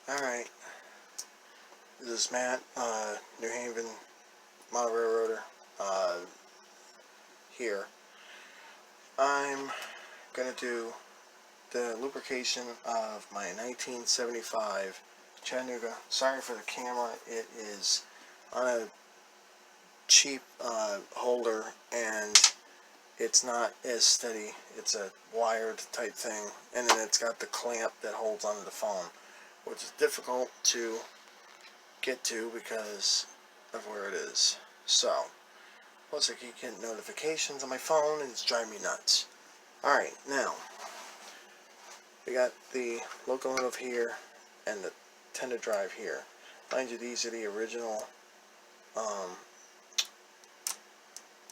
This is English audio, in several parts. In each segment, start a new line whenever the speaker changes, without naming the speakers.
Alright, this is Matt, New Haven Model Railroader, here. I'm going to do the lubrication of my 1975 Chattanooga. Sorry for the camera, it is on a cheap holder and it's not as steady. It's a wired type thing, and then it's got the clamp that holds onto the phone, which is difficult to get to because of where it is. So, plus I keep getting notifications on my phone and it's driving me nuts. Alright, now, we got the locomotive here and the tender drive here. Mind you, these are the original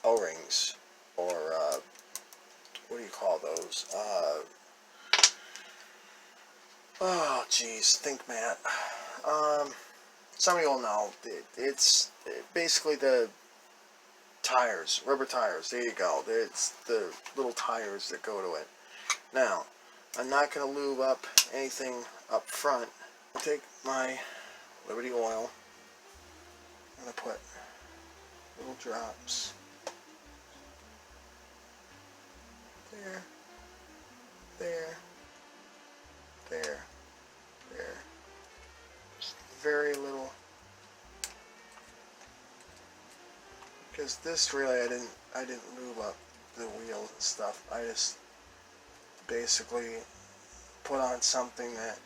O-rings, or what do you call those? Oh geez, think Matt. Somebody will know. It's basically the tires, rubber tires. There you go. It's the little tires that go to it. Now, I'm not going to lube up anything up front. I'll take my Liberty oil. I'm going to put little drops there, there, there, there. Just very little, because this really I didn't lube up the wheels and stuff. I just basically put on something that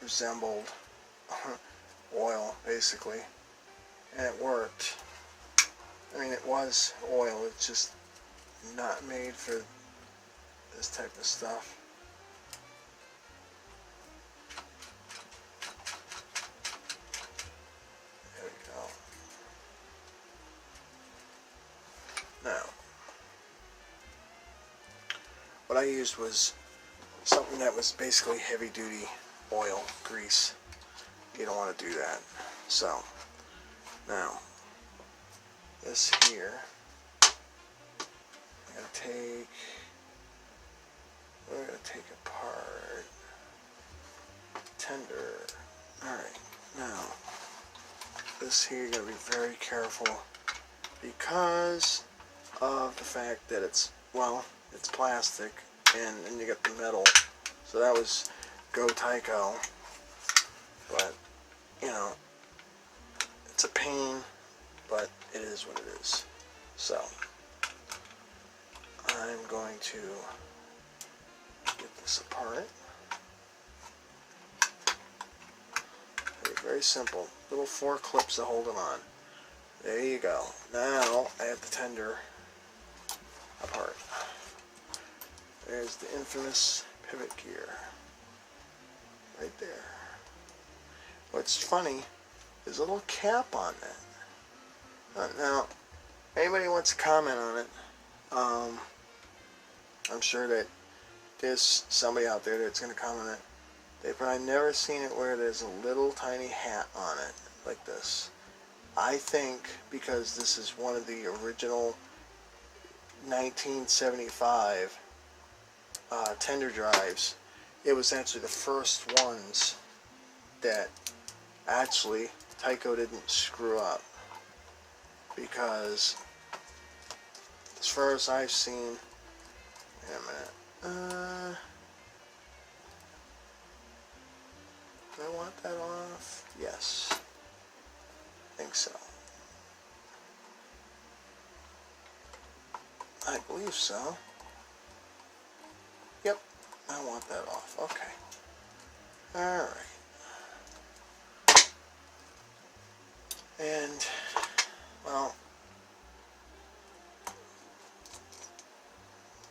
resembled oil, basically, and it worked. I mean, it was oil, it's just not made for this type of stuff. There we go. Now, what I used was something that was basically heavy duty oil, grease. You don't want to do that. So, now, this here, we're going to take apart tender. Alright, now, this here you're going to be very careful because of the fact that it's plastic and you got the metal. So that was go Tyco, but you know, it's a pain, but it is what it is. So I'm going to get this apart. Very simple. Little 4 clips to hold it on. There you go. Now I have the tender apart. There's the infamous pivot gear. Right there. What's funny, there's a little cap on that. Now, anybody wants to comment on it, I'm sure that there's somebody out there that's going to comment on it. They've probably never seen it where there's a little tiny hat on it, like this. I think because this is one of the original 1975 tender drives, it was actually the first ones that actually Tyco didn't screw up, because as far as I've seen, wait a minute, do I want that off? Yes, I think so. I believe so. Yep, I want that off. Okay. Alright. And, well,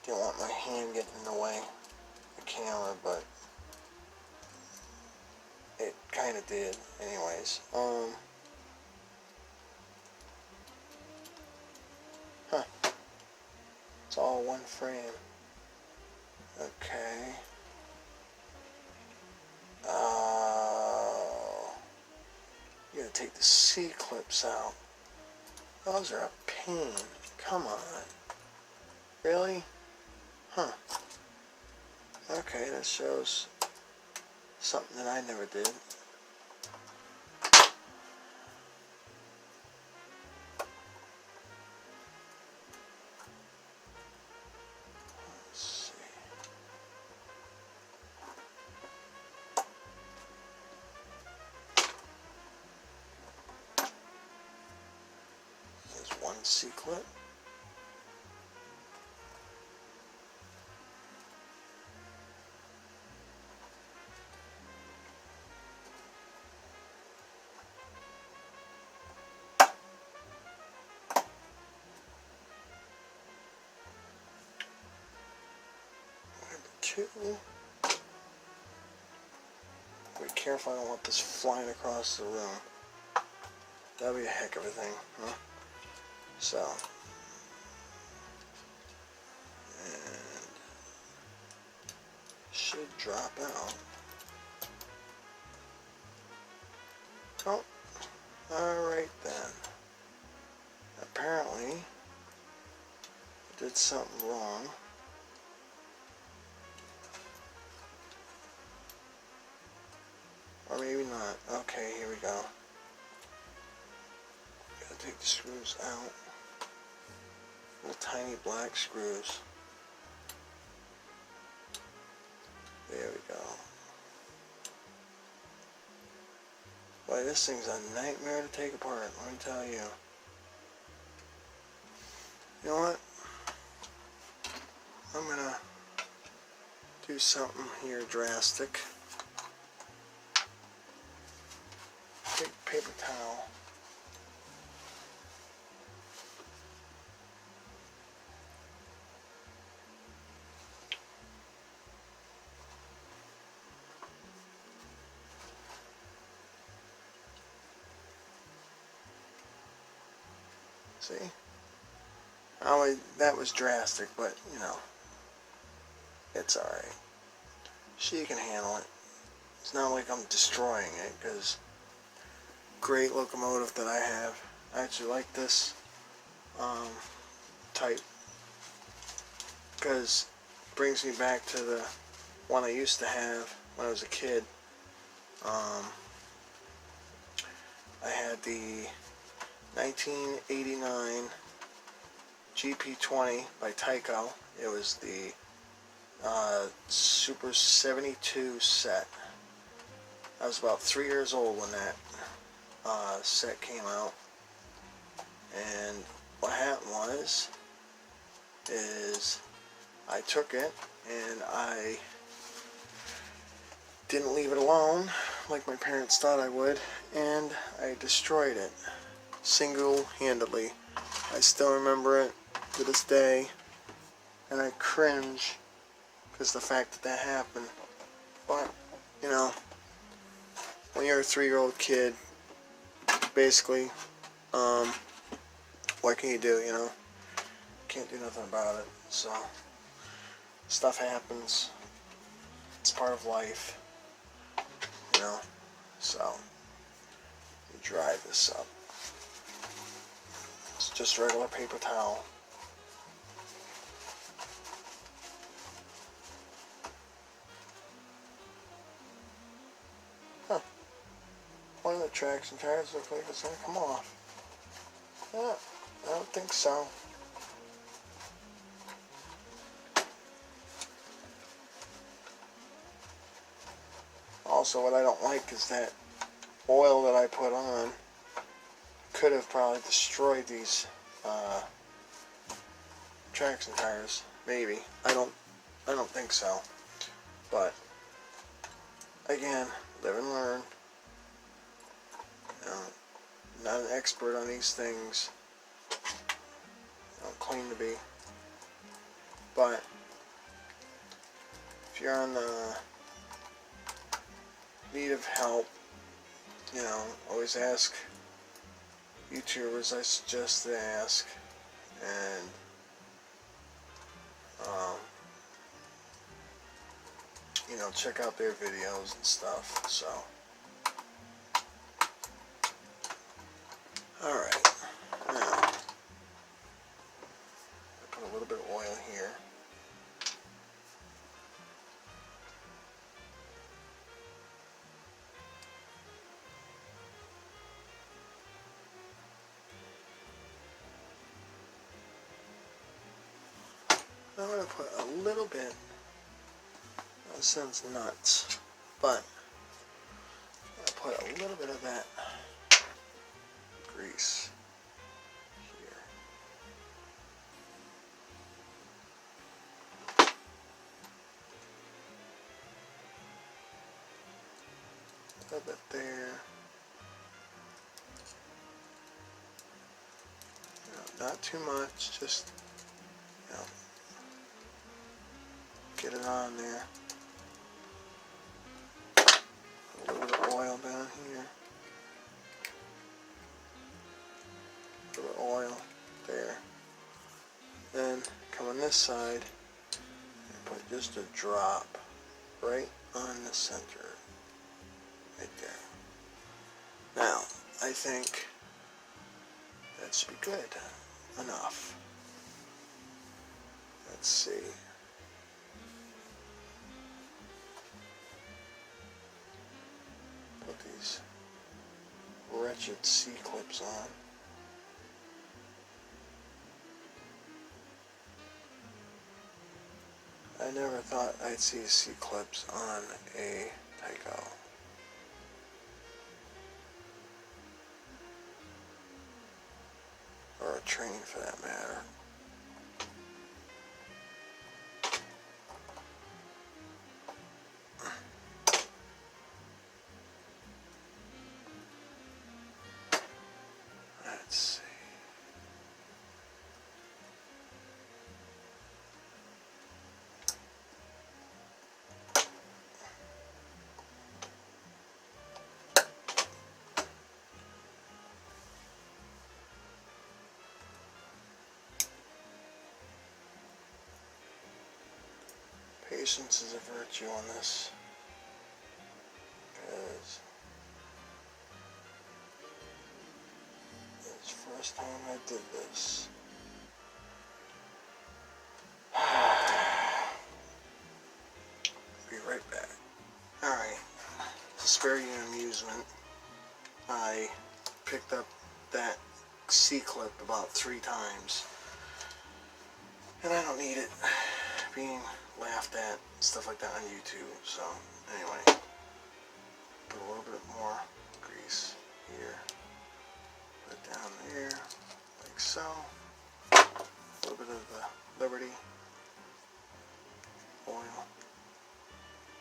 didn't want my hand getting in the way of the camera, but it kind of did. Anyways, it's all one frame. Okay. You gotta take the C-clips out. Those are a pain. Come on. Really? Huh. Okay, that shows Something that I never did. Let's see. There's one C-clip. Two. Be careful, I don't want this flying across the room. That'd be a heck of a thing, huh? So, and should drop out. Oh, alright then. Apparently, I did something wrong. Or maybe not. Okay, here we go. Gotta take the screws out. Little tiny black screws. There we go. Boy, this thing's a nightmare to take apart, let me tell you. You know what? I'm gonna do something here drastic. Take a paper towel. See? Oh, that was drastic, but you know, it's alright. She can handle it. It's not like I'm destroying it, because great locomotive that I have. I actually like this type, because it brings me back to the one I used to have when I was a kid. I had the 1989 GP20 by Tyco. It was the Super 72 set. I was about 3 years old when that set came out, and what happened is I took it and I didn't leave it alone like my parents thought I would, and I destroyed it single-handedly. I still remember it to this day, and I cringe because the fact that that happened. But you know, when you're a 3-year-old kid, basically, what can you do, you know? Can't do nothing about it. So, stuff happens. It's part of life, you know? So, you dry this up. It's just regular paper towel. Huh. One of the traction tires looks like it's going to come off. Yeah, I don't think so. Also, what I don't like is that oil that I put on could have probably destroyed these traction tires. Maybe. I don't think so. But again, live and learn. You know, not an expert on these things. I don't claim to be. But if you're on the need of help, you know, always ask YouTubers I suggest to ask, and you know, check out their videos and stuff. So, alright, now put a little bit of oil here. I'm going to put a little bit, that sounds nuts, but I'm going to put a little bit of that grease here. A little bit there. Not too much, just, get it on there. A little bit of oil down here. A little bit of oil there. Then come on this side and put just a drop right on the center. Right there. Now, I think that should be good enough. Let's see. Put these wretched C-clips on. I never thought I'd see C-clips on a Tyco. Or a train for that matter. Let's see. Patience is a virtue on this, because it's the first time I did this. Be right back. Alright, to spare you amusement, I picked up that C-clip about 3 times, and I don't need it being laughed at, stuff like that on YouTube. So anyway, put a little bit more grease here, put it down there like so, a little bit of the Liberty oil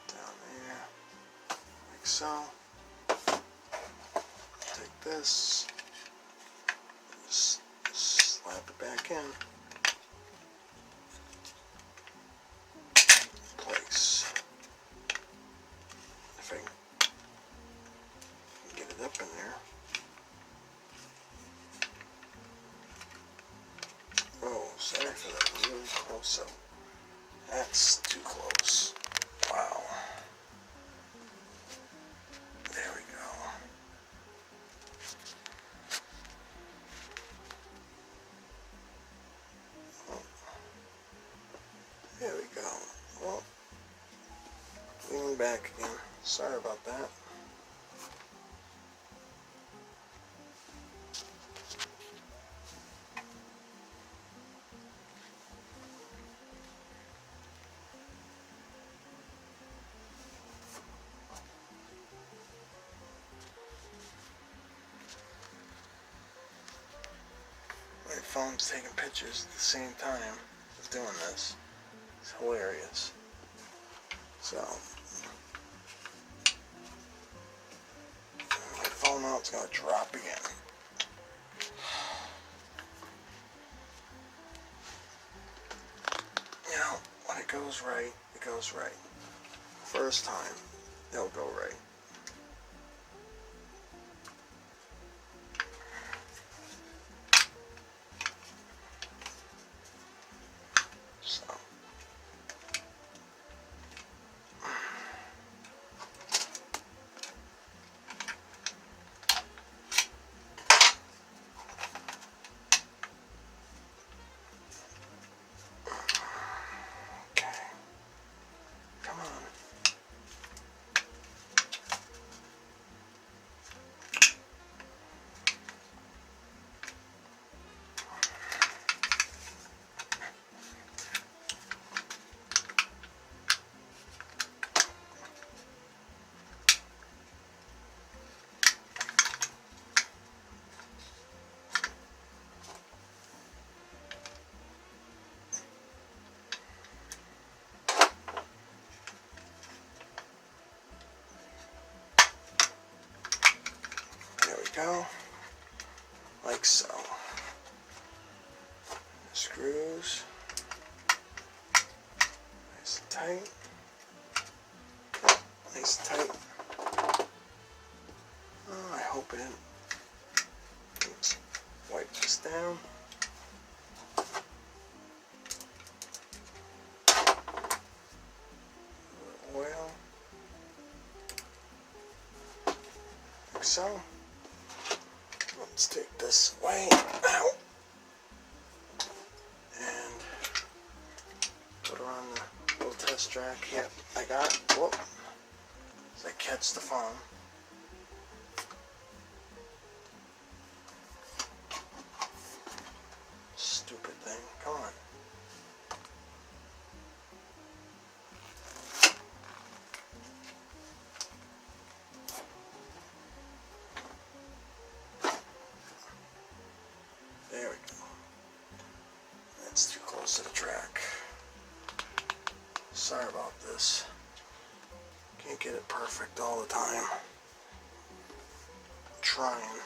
down there like so. Take this, just slap it back in place. If I can get it up in there. Oh, sorry for that really close up. That's too close. Wow. There we go. There we go. Well, leaning back again. Sorry about that. My phone's taking pictures at the same time as doing this. It's hilarious. So, my phone out, it's going to drop again. You know, when it goes right, it goes right. First time, it'll go right. So. go, like so. The screws, nice and tight, nice and tight. Oh, I hope it didn't. Let's wipe this down. A little oil, like so. Let's take this away now and put her on the little test track. Yep, I got it. Whoop. As I catch the phone. Stupid thing. Come on. There we go. That's too close to the track. Sorry about this. Can't get it perfect all the time. I'm trying.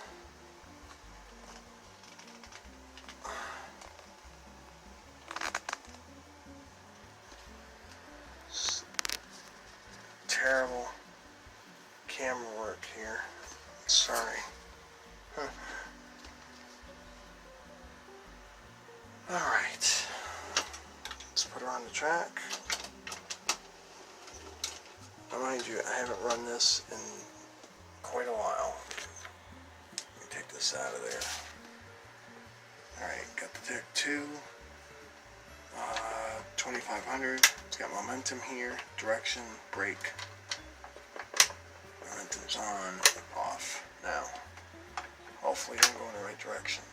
Terrible camera work here. Sorry. Alright. Let's put her on the track. Now mind you, I haven't run this in quite a while. Let me take this out of there. Alright, got the Tech 2. 2500. It's got momentum here, direction, brake. Momentum's on, off. Now, hopefully I'm going in the right direction.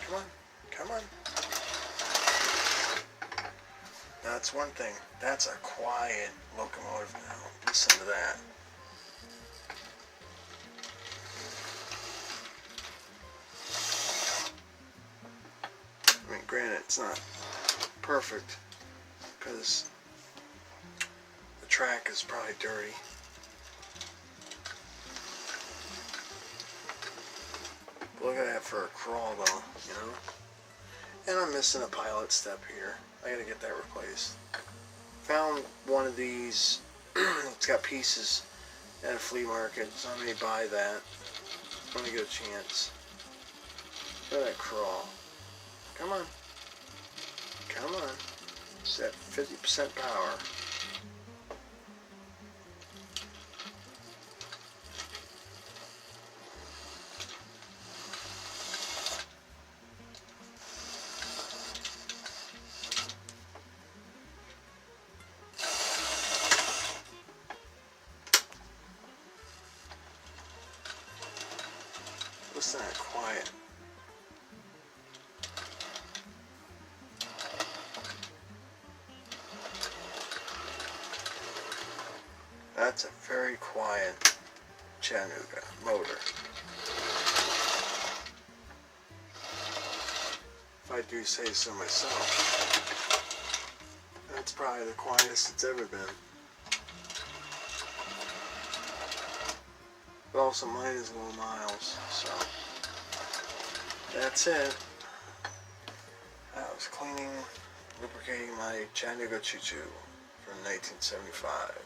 Come on, come on. That's one thing. That's a quiet locomotive now. Listen to that. I mean, granted, it's not perfect because the track is probably dirty. But look at that for a crawl though, you know? And I'm missing a pilot step here. I gotta get that replaced. Found one of these. It's got pieces at a flea market, so I may buy that when I get a chance. Look at that crawl. Come on. Come on. It's at 50% power. Listen to that quiet. That's a very quiet Chattanooga motor. If I do say so myself, that's probably the quietest it's ever been. But also mine is low miles, so that's it. I was cleaning, lubricating my Chattanooga Choo-Choo from 1975.